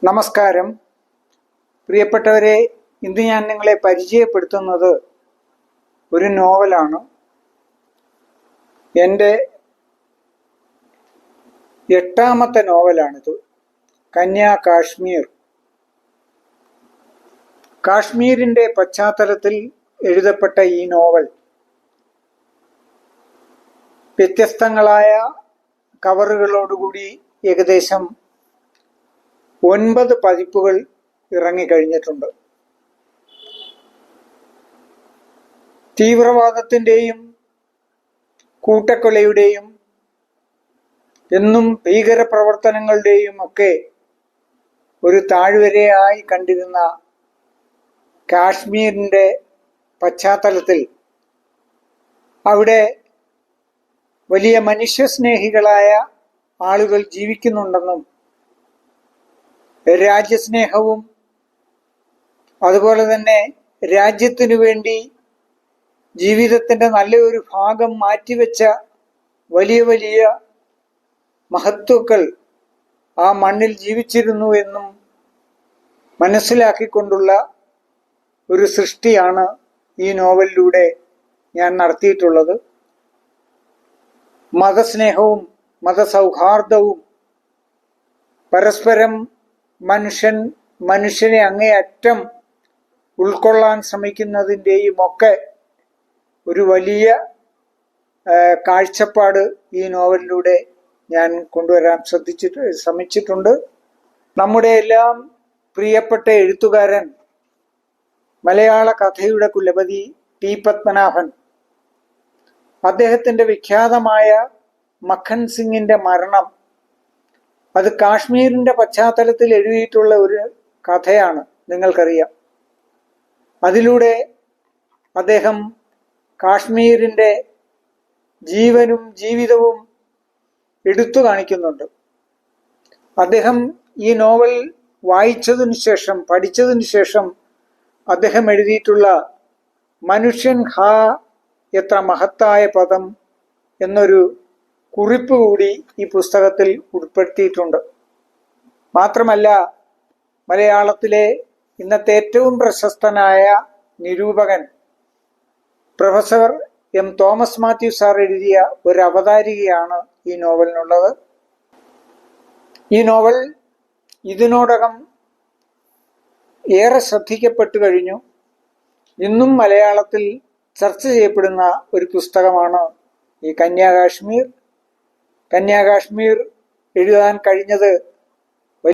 നമസ്കാരം പ്രിയപ്പെട്ടവരെ, ഇന്ന് ഞാൻ നിങ്ങളെ പരിചയപ്പെടുത്തുന്നത് ഒരു നോവലാണ്. എൻ്റെ 8ാമത്തെ നോവലാണിത്. കന്യാകാശ്മീർ. കാശ്മീരിൻ്റെ പശ്ചാത്തലത്തിൽ എഴുതപ്പെട്ട ഈ നോവൽ വ്യത്യസ്തങ്ങളായ കവറുകളോടുകൂടി ഏകദേശം 9 പതിപ്പുകൾ ഇറങ്ങിക്കഴിഞ്ഞിട്ടുണ്ട്. തീവ്രവാദത്തിൻ്റെയും കൂട്ടക്കൊലയുടെയും എന്നും ഭീകരപ്രവർത്തനങ്ങളുടെയും ഒക്കെ ഒരു താഴ്വരയായി കണ്ടിരുന്ന കാശ്മീരിൻ്റെ പശ്ചാത്തലത്തിൽ അവിടെ വലിയ മനുഷ്യസ്നേഹികളായ ആളുകൾ ജീവിക്കുന്നുണ്ടെന്നും രാജ്യസ്നേഹവും അതുപോലെ തന്നെ രാജ്യത്തിനു വേണ്ടി ജീവിതത്തിൻ്റെ നല്ലൊരു ഭാഗം മാറ്റിവെച്ച വലിയ വലിയ മഹത്തുക്കൾ ആ മണ്ണിൽ ജീവിച്ചിരുന്നു എന്നും മനസ്സിലാക്കിക്കൊണ്ടുള്ള ഒരു സൃഷ്ടിയാണ് ഈ നോവലിലൂടെ ഞാൻ നടത്തിയിട്ടുള്ളത്. മതസ്നേഹവും മതസൗഹാർദ്ദവും പരസ്പരം മനുഷ്യനെ അങ്ങേയറ്റം ഉൾക്കൊള്ളാൻ ശ്രമിക്കുന്നതിൻ്റെയും ഒക്കെ ഒരു വലിയ കാഴ്ചപ്പാട് ഈ നോവലിലൂടെ ഞാൻ കൊണ്ടുവരാൻ ശ്രമിച്ചിട്ടുണ്ട്. നമ്മുടെ എല്ലാം പ്രിയപ്പെട്ട എഴുത്തുകാരൻ, മലയാള കഥയുടെ കുലപതി ടി പത്മനാഭൻ, അദ്ദേഹത്തിൻ്റെ വിഖ്യാതമായ മഖൻ സിംഗിൻ്റെ മരണം അത് കാശ്മീരിൻ്റെ പശ്ചാത്തലത്തിൽ എഴുതിയിട്ടുള്ള ഒരു കഥയാണ്, നിങ്ങൾക്കറിയാം. അതിലൂടെ അദ്ദേഹം കാശ്മീരിൻ്റെ ജീവനും ജീവിതവും എടുത്തു കാണിക്കുന്നുണ്ട്. അദ്ദേഹം ഈ നോവൽ വായിച്ചതിനു ശേഷം, പഠിച്ചതിനു ശേഷം അദ്ദേഹം എഴുതിയിട്ടുള്ള മനുഷ്യൻ ഹാ എത്ര മഹത്തായ പദം എന്നൊരു കുറിപ്പ് കൂടി ഈ പുസ്തകത്തിൽ ഉൾപ്പെടുത്തിയിട്ടുണ്ട്. മാത്രമല്ല, മലയാളത്തിലെ ഇന്നത്തെ ഏറ്റവും പ്രശസ്തനായ നിരൂപകൻ professor M Thomas Mathew sir എഴുതിയ ഒരു അവതാരികയാണ് ഈ നോവലിനുള്ളത്. ഈ നോവൽ ഇതിനോടകം ഏറെ ശ്രദ്ധിക്കപ്പെട്ടു കഴിഞ്ഞു. ഇന്നും മലയാളത്തിൽ ചർച്ച ചെയ്യപ്പെടുന്ന ഒരു പുസ്തകമാണ് ഈ കന്യാകാശ്മീർ. കന്യാകാശ്മീർ എഴുതാൻ കഴിഞ്ഞത്